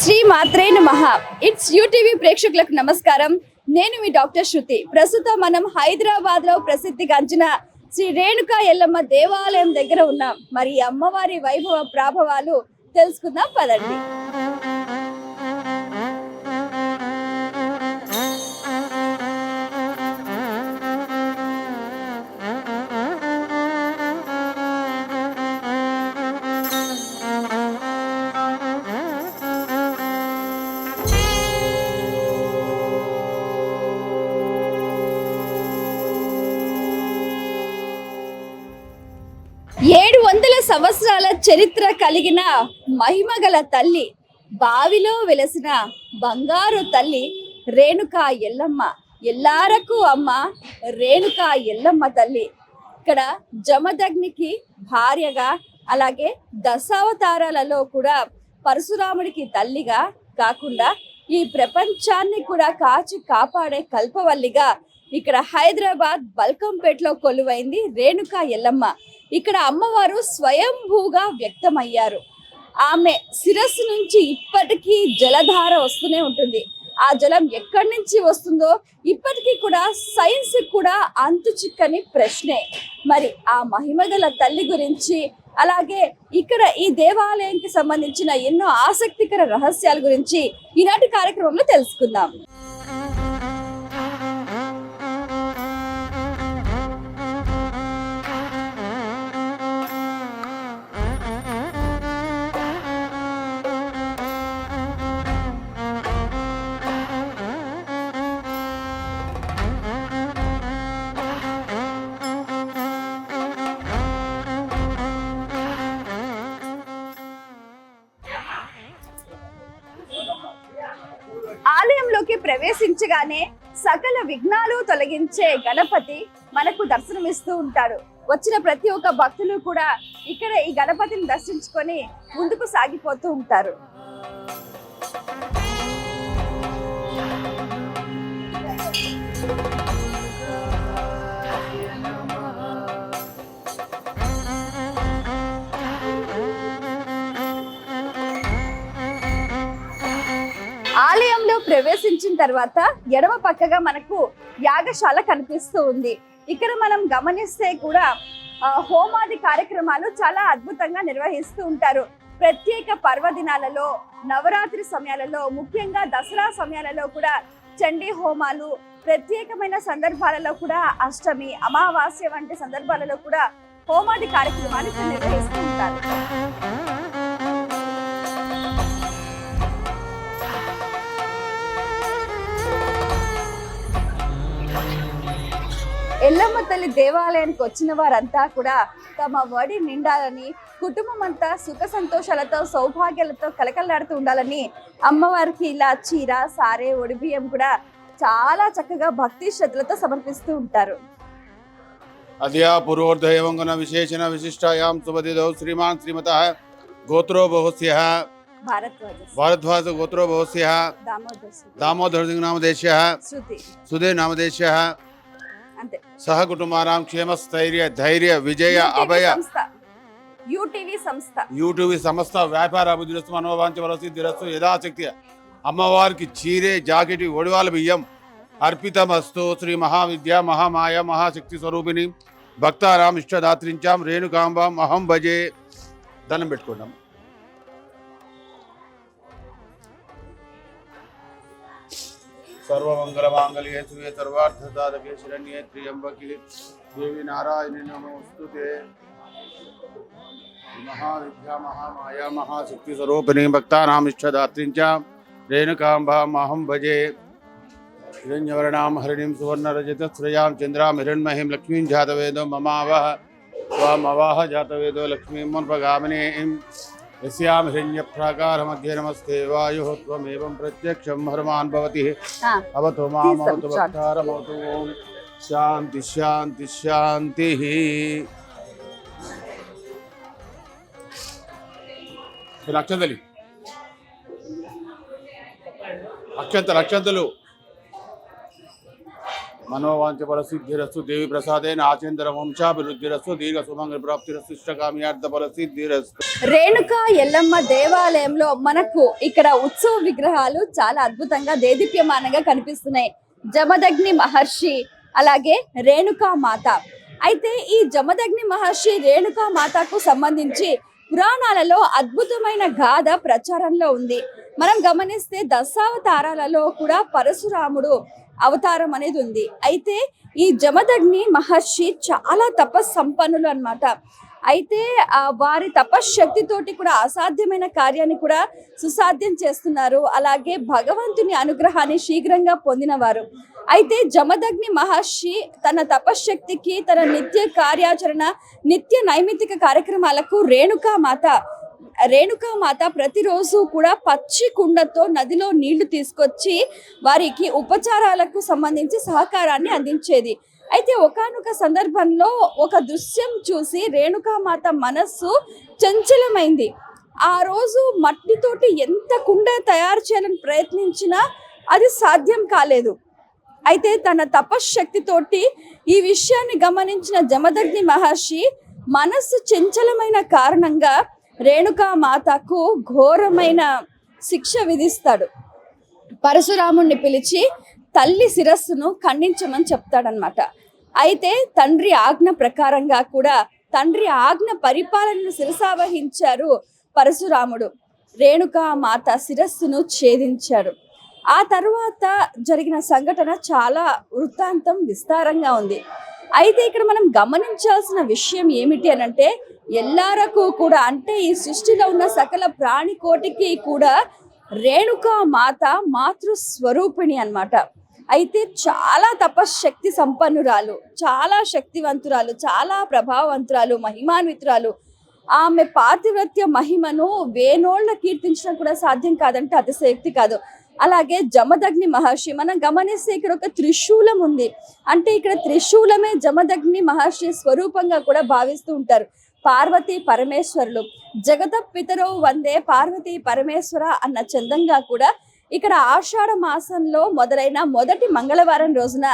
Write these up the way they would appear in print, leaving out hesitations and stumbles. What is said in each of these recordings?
శ్రీ మాత్రే నమః. It's UTV ప్రేక్షకులకు నమస్కారం. నేను మీ డాక్టర్ శృతి. ప్రస్తుతం మనం హైదరాబాద్ లో ప్రసిద్ధిగాంచిన శ్రీ రేణుకా ఎల్లమ్మ దేవాలయం దగ్గర ఉన్నాం. మరి అమ్మవారి వైభవ ప్రాభవాలు తెలుసుకుందాం పదండి. 700 సంవత్సరాల చరిత్ర కలిగిన మహిమగల తల్లి, బావిలో వెలసిన బంగారు తల్లి రేణుకా ఎల్లమ్మ, ఎల్లారకు అమ్మ రేణుకా ఎల్లమ్మ తల్లి. ఇక్కడ జమదగ్నికి భార్యగా, అలాగే దశావతారాలలో కూడా పరశురాముడికి తల్లిగా కాకుండా ఈ ప్రపంచాన్ని కూడా కాచి కాపాడే కల్పవల్లిగా ఇక్కడ హైదరాబాద్ బల్కంపేటలో కొలువైంది రేణుకా ఎల్లమ్మ. ఇక్కడ అమ్మవారు స్వయంభూగా వ్యక్తమయ్యారు. ఆమె శిరస్సు నుంచి ఇప్పటికీ జలధార వస్తూనే ఉంటుంది. ఆ జలం ఎక్కడి నుంచి వస్తుందో ఇప్పటికీ కూడా సైన్స్ కూడా అంతు చిక్కని ప్రశ్నే. మరి ఆ మహిమగల తల్లి గురించి, అలాగే ఇక్కడ ఈ దేవాలయానికి సంబంధించిన ఎన్నో ఆసక్తికర రహస్యాల గురించి ఈనాటి కార్యక్రమంలో తెలుసుకుందాం. ఆలయంలోకి ప్రవేశించగానే సకల విఘ్నాలు తొలగించే గణపతి మనకు దర్శనమిస్తూ ఉంటాడు. వచ్చిన ప్రతి ఒక్క భక్తులు కూడా ఇక్కడ ఈ గణపతిని దర్శించుకొని ముందుకు సాగిపోతూ ఉంటారు. ఆలయంలో ప్రవేశించిన తర్వాత ఎడమ పక్కగా మనకు యాగశాల కనిపిస్తూ ఉంది. ఇక్కడ మనం గమనిస్తే కూడా హోమాది కార్యక్రమాలు చాలా అద్భుతంగా నిర్వహిస్తూ ఉంటారు. ప్రత్యేక పర్వదినాలలో, నవరాత్రి సమయాలలో, ముఖ్యంగా దసరా సమయాలలో కూడా చండీ హోమాలు, ప్రత్యేకమైన సందర్భాలలో కూడా అష్టమి, అమావాస్య వంటి సందర్భాలలో కూడా హోమాది కార్యక్రమాలు ఇక్కడ నిర్వహిస్తూ ఉంటారు. ఎల్లమ్మ తల్లి దేవాలయానికి వచ్చిన వారంతా కూడా తమ వడి నిండాలని, కుటుంబం అంతా సుఖ సంతోషాలతో, సౌభాగ్యాలతో కలకలాడుతూ ఉండాలని అమ్మవారికి ఇలా చీర, సారే, ఒడిబియ్యం కూడా చాలా చక్కగా భక్తి శ్రద్ధలతో సమర్పిస్తూ ఉంటారు. అద్యా పూర్వోర్ధేవంగన విశేషణ విశిష్టాయాం సుబదిదౌ శ్రీమాన్ శ్రీమతః గోత్రో బహుస్యః భారద్వాజ గోత్రో బహుస్యః దామోదర్ సింగ్ నామదేశ్యః సుధే నామదేశ్యః సహ కుటుంబానాం క్షేమస్థైర్య ధైర్య విజయ అభయ యూటీవీ సంస్థ వ్యాపార అభివృద్ధి మనోవాంఛ వరసిద్ధిరస్తు యథాశక్తి. అమ్మవారికి చీరే, జాకెట్, ఒడివాల బియ్యం అర్పితమస్తు. శ్రీ మహావిద్య మహామాయ మహాశక్తి స్వరూపిణి భక్తారాం ఇష్టదాత్రించాం రేణుకాంబాం అహం భజే. దండం పెట్టుకున్నాం. सर्वमंगलमांगल्ये शिवे सर्वार्थसाधके शरण्ये त्र्यंबके देवी नारायणी नमोस्तुते. महाविद्या महामाया महाशक्ति स्वरूपिणी भक्तानाम इष्टदात्रीं च रेणुकाम्बामहं भजे. हिरण्यवर्णां हरिणीं सुवर्णरजतश्रयां चन्द्रां हिरण्महीं लक्ष्मीं जातवेदो ममावह त्वामवाह जातवेदो लक्ष्मीं मुन्पगामिनीं यस्यां हिरण्यप्राकार मध्ये नमस्ते वायुः त्वमेवं प्रत्यक्षं हनुमान् भवति. अवतु माम् अवतु भक्तारम् अवतु. ओम शांति शांति शांति. అక్షంతలు అక్షంతలు మనోవాంఛ ఫల సిద్ధిరస్సు దేవి ప్రసాదేన ఆచేంద్ర వంశాభివృద్ధిరస్సు దీర్ఘ సుమంగళ ప్రాప్తిరస్సు ఇష్టకామ్యార్థ ఫల సిద్ధిరస్సు. రేణుకా ఎల్లమ్మ దేవాలయంలో మనకు ఇక్కడ ఉత్సవ విగ్రహాలు చాలా అద్భుతంగా దేదీప్యమానంగా కనిపిస్తున్నాయి. జమదగ్ని మహర్షి అలాగే రేణుకా మాత. అయితే ఈ జమదగ్ని మహర్షి రేణుకా మాతకు సంబంధించి పురాణాలలో అద్భుతమైన గాథ ప్రచారంలో ఉంది. మనం గమనిస్తే దశావతారాలలో కూడా పరశురాముడు అవతారం అనేది ఉంది. అయితే ఈ జమదగ్ని మహర్షి చాలా తపస్సంపన్నులు అన్నమాట. అయితే వారి తపశ్శక్తితోటి కూడా అసాధ్యమైన కార్యాన్ని కూడా సుసాధ్యం చేస్తున్నారు. అలాగే భగవంతుని అనుగ్రహాన్ని శీఘ్రంగా పొందినవారు. అయితే జమదగ్ని మహర్షి తన తపశ్శక్తికి, తన నిత్య కార్యాచరణ, నిత్య నైమిత్తిక కార్యక్రమాలకు రేణుకామాత ప్రతిరోజు కూడా పచ్చి కుండతో నదిలో నీళ్లు తీసుకొచ్చి వారికి ఉపచారాలకు సంబంధించి సహకారాన్ని అందించేది. అయితే ఒకానొక సందర్భంలో ఒక దృశ్యం చూసి రేణుకామాత మనస్సు చంచలమైంది. ఆ రోజు మట్టితోటి ఎంత కుండ తయారు చేయాలని ప్రయత్నించినా అది సాధ్యం కాలేదు. అయితే తన తపశ్శక్తితోటి ఈ విషయాన్ని గమనించిన జమదగ్ని మహర్షి మనస్సు చంచలమైన కారణంగా రేణుకామాతకు ఘోరమైన శిక్ష విధిస్తాడు. పరశురాముణ్ణి పిలిచి తల్లి శిరస్సును ఖండించమని చెప్తాడనమాట. అయితే తండ్రి ఆజ్ఞ ప్రకారంగా కూడా తండ్రి ఆజ్ఞ పరిపాలనను శిరసావహించారు పరశురాముడు. రేణుకామాత శిరస్సును ఛేదించాడు. ఆ తరువాత జరిగిన సంఘటన చాలా వృత్తాంతం విస్తారంగా ఉంది. అయితే ఇక్కడ మనం గమనించాల్సిన విషయం ఏమిటి అనంటే, ఎల్లారకు కూడా అంటే ఈ సృష్టిలో ఉన్న సకల ప్రాణికోటికి కూడా రేణుకామాత మాతృస్వరూపిణి అన్నమాట. అయితే చాలా తపశ్శక్తి సంపన్నురాలు, చాలా శక్తివంతురాలు, చాలా ప్రభావవంతురాలు, మహిమాన్వితురాలు. ఆమె పాతివ్రత్య మహిమను వేనోళ్ళ కీర్తించడం కూడా సాధ్యం కాదంటే అతిశయోక్తి కాదు. అలాగే జమదగ్ని మహర్షి మనం గమనిస్తే ఇక్కడ ఒక త్రిశూలం ఉంది. అంటే ఇక్కడ త్రిశూలమే జమదగ్ని మహర్షి స్వరూపంగా కూడా భావిస్తూ ఉంటారు. పార్వతీ పరమేశ్వరులు జగత పితరో వందే పార్వతీ పరమేశ్వర అన్న చందంగా కూడా ఇక్కడ ఆషాఢ మాసంలో మొదలైన మొదటి మంగళవారం రోజున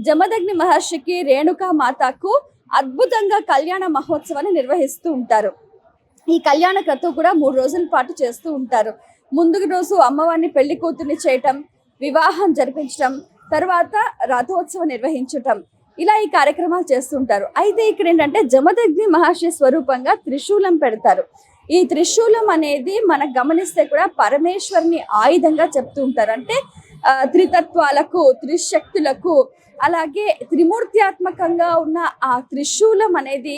జమదగ్ని మహర్షికి రేణుకా మాతకు అద్భుతంగా కళ్యాణ మహోత్సవాన్ని నిర్వహిస్తూ ఉంటారు. ఈ కళ్యాణ క్రతువు కూడా 3 రోజుల పాటు చేస్తూ ఉంటారు. ముందు రోజు అమ్మవారిని పెళ్లి కూతుర్ని చేయటం, వివాహం జరిపించటం, తర్వాత రథోత్సవం నిర్వహించటం, ఇలా ఈ కార్యక్రమాలు చేస్తుంటారు. అయితే ఇక్కడ ఏంటంటే జమదగ్ని మహర్షి స్వరూపంగా త్రిశూలం పెడతారు. ఈ త్రిశూలం అనేది మనకు గమనిస్తే కూడా పరమేశ్వరుని ఆయుధంగా చెప్తూ ఉంటారు. అంటే త్రితత్వాలకు, త్రిశక్తులకు, అలాగే త్రిమూర్త్యాత్మకంగా ఉన్న ఆ త్రిశూలం అనేది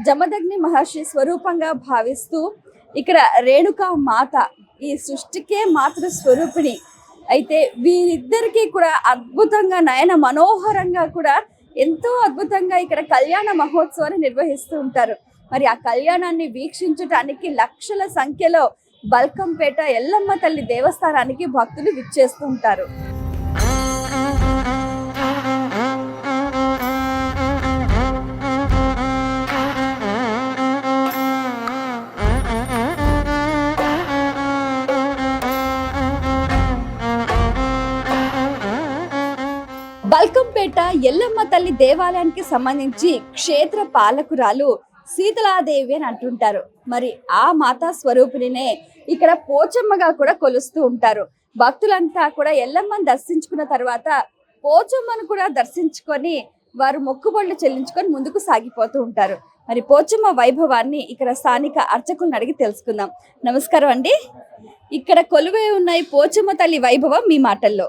జమదగ్ని మహర్షి స్వరూపంగా భావిస్తూ ఇక్కడ రేణుకా మాత ఈ సృష్టికే మాతృ స్వరూపిణి. అయితే వీరిద్దరికీ కూడా అద్భుతంగా నయన మనోహరంగా కూడా ఎంతో అద్భుతంగా ఇక్కడ కళ్యాణ మహోత్సవాన్ని నిర్వహిస్తూ ఉంటారు. మరి ఆ కళ్యాణాన్ని వీక్షించటానికి లక్షల సంఖ్యలో బల్కంపేట ఎల్లమ్మ తల్లి దేవస్థానానికి భక్తులు విచ్చేస్తూ ఉంటారు. బల్కంపేట ఎల్లమ్మ తల్లి దేవాలయానికి సంబంధించి క్షేత్ర పాలకురాలు శీతలాదేవి అని అంటుంటారు. మరి ఆ మాతా స్వరూపిణినే ఇక్కడ పోచమ్మగా కూడా కొలుస్తూ ఉంటారు. భక్తులంతా కూడా ఎల్లమ్మని దర్శించుకున్న తర్వాత పోచమ్మను కూడా దర్శించుకొని వారు మొక్కుబడులు చెల్లించుకొని ముందుకు సాగిపోతూ ఉంటారు. మరి పోచమ్మ వైభవాన్ని ఇక్కడ స్థానిక అర్చకులను అడిగి తెలుసుకుందాం. నమస్కారం అండి. ఇక్కడ కొలువై ఉన్నాయి పోచమ్మ తల్లి వైభవం మీ మాటల్లో.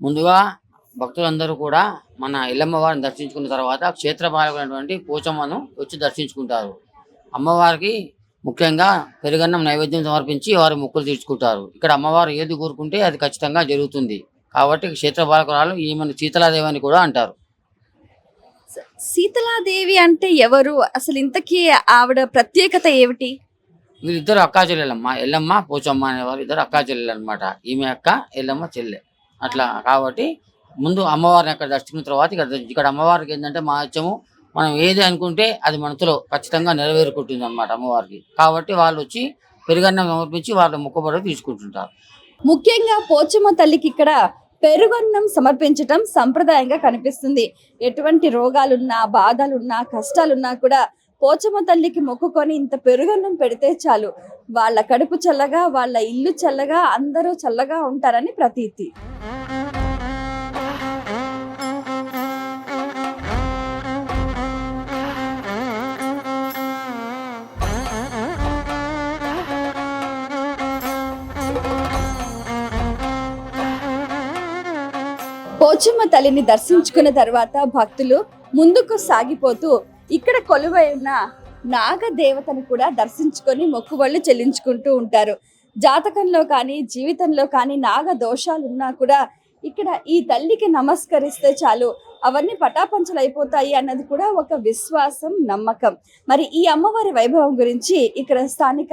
ముందుగా భక్తులందరూ కూడా మన ఎల్లమ్మ వారిని దర్శించుకున్న తర్వాత క్షేత్రపాలకులైనటువంటి పోచమ్మను వచ్చి దర్శించుకుంటారు. అమ్మవారికి ముఖ్యంగా పెరుగన్నం నైవేద్యం సమర్పించి వారి మొక్కులు తీర్చుకుంటారు. ఇక్కడ అమ్మవారు ఏది కోరుకుంటే అది ఖచ్చితంగా జరుగుతుంది. కాబట్టి క్షేత్రపాలకురాలు ఈమెను శీతలాదేవి అని కూడా అంటారు. శీతలాదేవి అంటే ఎవరు? అసలు ఇంతకీ ఆవిడ ప్రత్యేకత ఏమిటి? వీరిద్దరు అక్కా చెల్లెలమ్మ. ఎల్లమ్మ పోచమ్మ అనేవారు ఇద్దరు అక్కా చెల్లెలు అనమాట. ఈమె అక్క, ఎల్లమ్మ చెల్లె. అట్లా కాబట్టి ముందు అమ్మవారిని అక్కడ దర్శించిన తర్వాత ఇక్కడ అమ్మవారికి ఏంటంటే మహత్యము, మనం ఏది అనుకుంటే అది మనసులో ఖచ్చితంగా నెరవేరుకుంటుంది అనమాట అమ్మవారికి. కాబట్టి వాళ్ళు వచ్చి పెరుగన్నం సమర్పించి వాళ్ళ మొక్కుబడులు తీసుకుంటుంటారు. ముఖ్యంగా పోచమ్మ తల్లికి ఇక్కడ పెరుగన్నం సమర్పించటం సంప్రదాయంగా కనిపిస్తుంది. ఎటువంటి రోగాలున్నా, బాధలున్నా, కష్టాలున్నా కూడా పోచమ్మ తల్లికి మొక్కుకొని ఇంత పెరుగన్నం పెడితే చాలు వాళ్ళ కడుపు చల్లగా, వాళ్ళ ఇల్లు చల్లగా, అందరూ చల్లగా ఉంటారని ప్రతీతి. పోచమ్మ తల్లిని దర్శించుకున్న తర్వాత భక్తులు ముందుకు సాగిపోతూ ఇక్కడ కొలువై ఉన్న నాగదేవతను కూడా దర్శించుకొని మొక్కుబళ్ళు చెల్లించుకుంటూ ఉంటారు. జాతకంలో కానీ జీవితంలో కానీ నాగ దోషాలున్నా కూడా ఇక్కడ ఈ తల్లికి నమస్కరిస్తే చాలు అవన్నీ పటాపంచలు అయిపోతాయి అన్నది కూడా ఒక విశ్వాసం, నమ్మకం. మరి ఈ అమ్మవారి వైభవం గురించి ఇక్కడ స్థానిక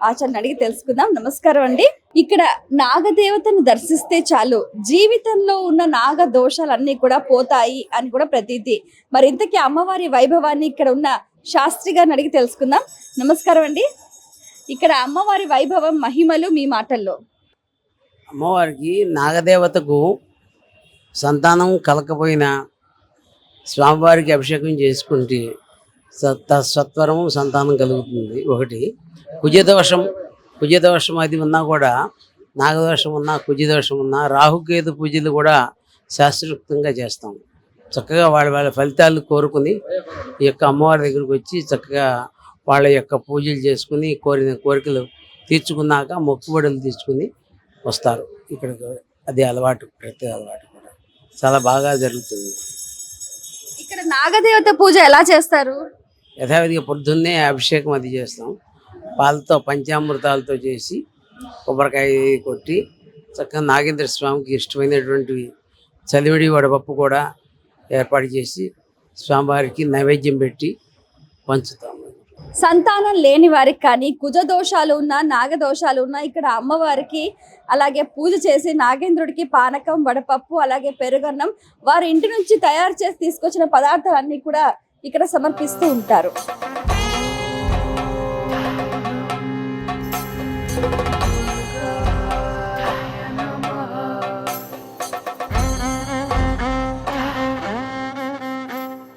ఆచార్యని అడిగి తెలుసుకుందాం. నమస్కారం అండి. ఇక్కడ నాగదేవతను దర్శిస్తే చాలు జీవితంలో ఉన్న నాగ దోషాలన్నీ కూడా పోతాయి అని కూడా ప్రతీతి. మరి ఇంతకీ అమ్మవారి వైభవాన్ని ఇక్కడ ఉన్న శాస్త్రి గారిని అడిగి తెలుసుకుందాం. నమస్కారం అండి. ఇక్కడ అమ్మవారి వైభవం, మహిమలు మీ మాటల్లో. అమ్మవారికి నాగదేవతకు సంతానం కలకపోయినా స్వామివారికి అభిషేకం చేసుకుంటే సత్వరము సంతానం కలుగుతుంది. ఒకటి కుజదోషం అది ఉన్నా కూడా, నాగదోషం ఉన్నా, కుజదోషం ఉన్నా, రాహుకేతు పూజలు కూడా శాస్త్రోక్తంగా చేస్తాం. చక్కగా వాళ్ళ ఫలితాలు కోరుకుని ఈ యొక్క అమ్మవారి దగ్గరికి వచ్చి చక్కగా వాళ్ళ యొక్క పూజలు చేసుకుని కోరిన కోరికలు తీర్చుకున్నాక మొక్కుబడులు తీర్చుకుని వస్తారు ఇక్కడికి. అది అలవాటు, ప్రతి అలవాటు కూడా చాలా బాగా జరుగుతుంది. ఇక్కడ నాగదేవత పూజ ఎలా చేస్తారు? యథావిధిగా పొద్దున్నే అభిషేకం అది చేస్తాం. పాలతో పంచామృతాలతో చేసి కొబ్బరికాయ కొట్టి చక్కగా నాగేంద్ర స్వామికి ఇష్టమైనటువంటి చలివిడి వడపప్పు కూడా ఏర్పాటు చేసి స్వామివారికి నైవేద్యం పెట్టి పంచుతాము. సంతానం లేని వారికి కానీ, కుజ దోషాలు ఉన్నా, నాగదోషాలు ఉన్నా ఇక్కడ అమ్మవారికి అలాగే పూజ చేసి నాగేంద్రుడికి పానకం, వడపప్పు, అలాగే పెరుగన్నం వారి ఇంటి నుంచి తయారు చేసి తీసుకొచ్చిన పదార్థాలన్నీ కూడా ఇక్కడ సమర్పిస్తూ ఉంటారు.